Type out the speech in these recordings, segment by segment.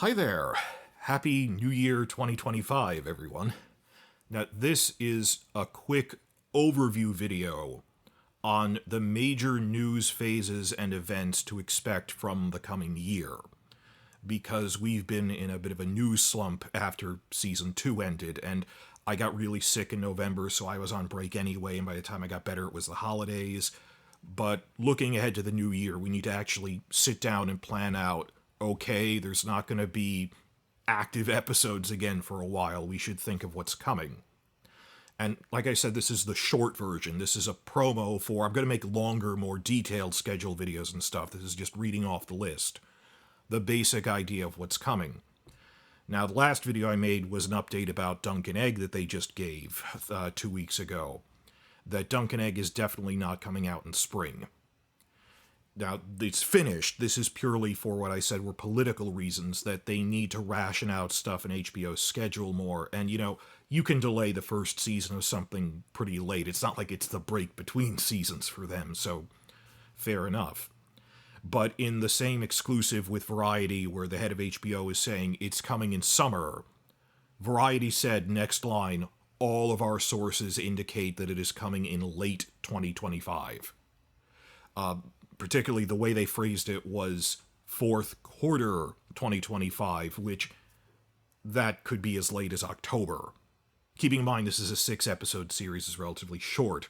Hi there. Happy New Year 2025, everyone. Now, this is a quick overview video on the major news phases and events to expect from the coming year, because we've been in a bit of a news slump after Season 2 ended, and I got really sick in November, so I was on break anyway, and by the time I got better, it was the holidays. But looking ahead to the new year, we need to actually sit down and plan out, okay, there's not going to be active episodes again for a while. We should think of what's coming. And like I said, this is the short version. This is a promo for, I'm going to make longer, more detailed schedule videos and stuff. This is just reading off the list. The basic idea of what's coming. Now, the last video I made was an update about Dunk and Egg that they just gave 2 weeks ago. That Dunk and Egg is definitely not coming out in spring. Now, it's finished. This is purely for what I said were political reasons, that they need to ration out stuff in HBO's schedule more. And, you can delay the first season of something pretty late. It's not like it's the break between seasons for them, so fair enough. But in the same exclusive with Variety, where the head of HBO is saying it's coming in summer, Variety said, next line, all of our sources indicate that it is coming in late 2025. Particularly the way they phrased it was fourth quarter 2025, which that could be as late as October. Keeping in mind this is a 6-episode series, is relatively short.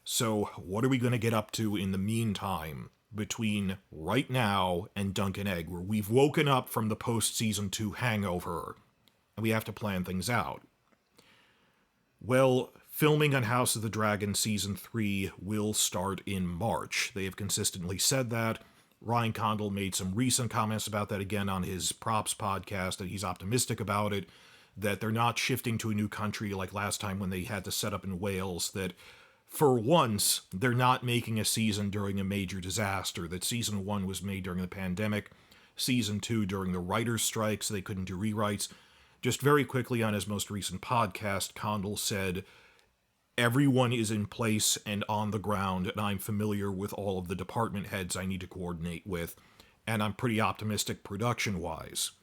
So what are we going to get up to in the meantime between right now and Dunk and Egg, where we've woken up from the post-season 2 hangover, and we have to plan things out? Well, filming on House of the Dragon Season 3 will start in March. They have consistently said that. Ryan Condal made some recent comments about that again on his Props podcast, that he's optimistic about it, that they're not shifting to a new country like last time when they had to set up in Wales, that for once they're not making a season during a major disaster, that Season 1 was made during the pandemic, Season 2 during the writers' strike, so they couldn't do rewrites. Just very quickly on his most recent podcast, Condal said, everyone is in place and on the ground, and I'm familiar with all of the department heads I need to coordinate with, and I'm pretty optimistic production-wise.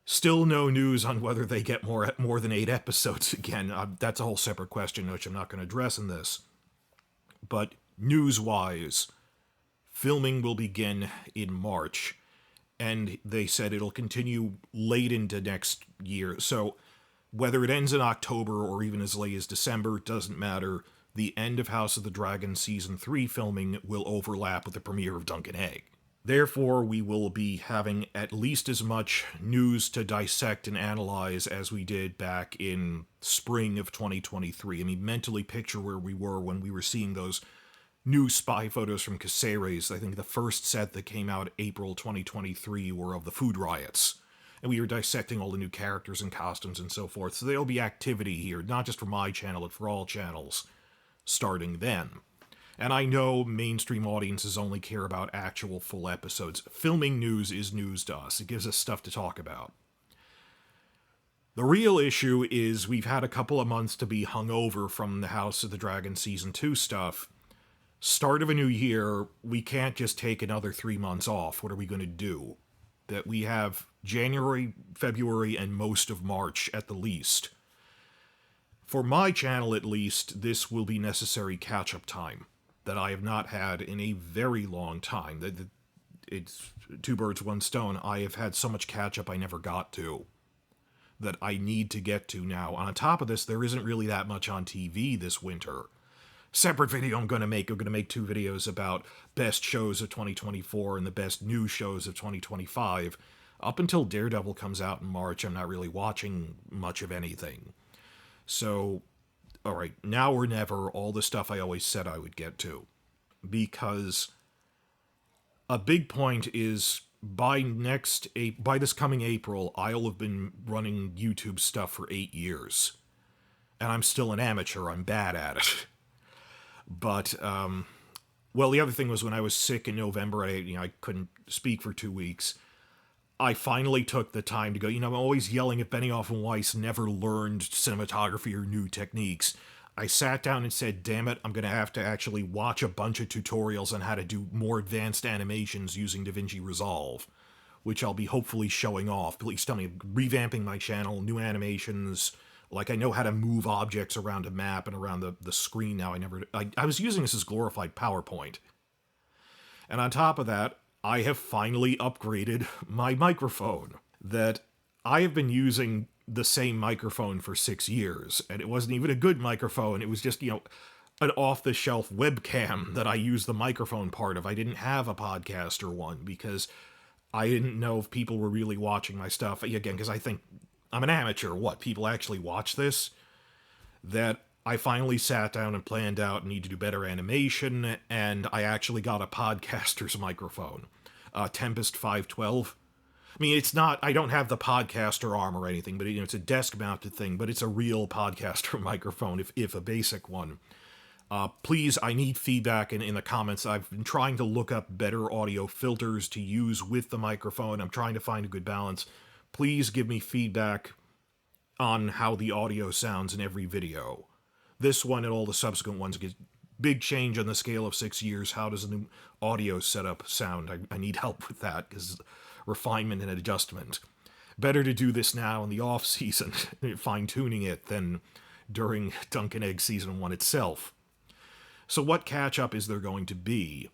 Still no news on whether they get more than 8 episodes again. That's a whole separate question, which I'm not going to address in this. But news-wise, filming will begin in March, and they said it'll continue late into next year. So whether it ends in October or even as late as December, doesn't matter. The end of House of the Dragon Season 3 filming will overlap with the premiere of Dunk and Egg. Therefore, we will be having at least as much news to dissect and analyze as we did back in spring of 2023. I mean, mentally picture where we were when we were seeing those new spy photos from Caceres. I think the first set that came out April 2023 were of the food riots. And we were dissecting all the new characters and costumes and so forth. So there'll be activity here, not just for my channel, but for all channels, starting then. And I know mainstream audiences only care about actual full episodes. Filming news is news to us. It gives us stuff to talk about. The real issue is we've had a couple of months to be hungover from the House of the Dragon Season 2 stuff. Start of a new year, we can't just take another 3 months off. What are we going to do? That we have January, February, and most of March at the least. For my channel at least, this will be necessary catch-up time that I have not had in a very long time. It's 2 birds, 1 stone. I have had so much catch-up I never got to that I need to get to now. On top of this, there isn't really that much on TV this winter. Separate video I'm going to make 2 videos about best shows of 2024 and the best new shows of 2025. Up until Daredevil comes out in March, I'm not really watching much of anything. So, alright, now or never, all the stuff I always said I would get to. Because a big point is, by this coming April, I'll have been running YouTube stuff for 8 years. And I'm still an amateur, I'm bad at it. But, well, the other thing was when I was sick in November, I couldn't speak for 2 weeks. I finally took the time to go, I'm always yelling at Benioff and Weiss, never learned cinematography or new techniques. I sat down and said, damn it, I'm going to have to actually watch a bunch of tutorials on how to do more advanced animations using DaVinci Resolve. which I'll be hopefully showing off. Please tell me, revamping my channel, new animations. Like, I know how to move objects around a map and around the screen now. I was using this as glorified PowerPoint. And on top of that, I have finally upgraded my microphone. That I have been using the same microphone for 6 years, and it wasn't even a good microphone. It was just, an off-the-shelf webcam that I used the microphone part of. I didn't have a podcaster one because I didn't know if people were really watching my stuff. Again, because I think I'm an amateur. What, people actually watch this? That I finally sat down and planned out, need to do better animation, and I actually got a podcaster's microphone. Tempest 512. I mean, it's not, I don't have the podcaster arm or anything, but it's a desk-mounted thing, but it's a real podcaster microphone, if a basic one. Please, I need feedback in the comments. I've been trying to look up better audio filters to use with the microphone. I'm trying to find a good balance. Please give me feedback on how the audio sounds in every video. This one and all the subsequent ones get big change on the scale of 6 years. How does the new audio setup sound? I need help with that, because refinement and adjustment. Better to do this now in the off-season, fine-tuning it, than during Dunk and Egg Season 1 itself. So what catch-up is there going to be?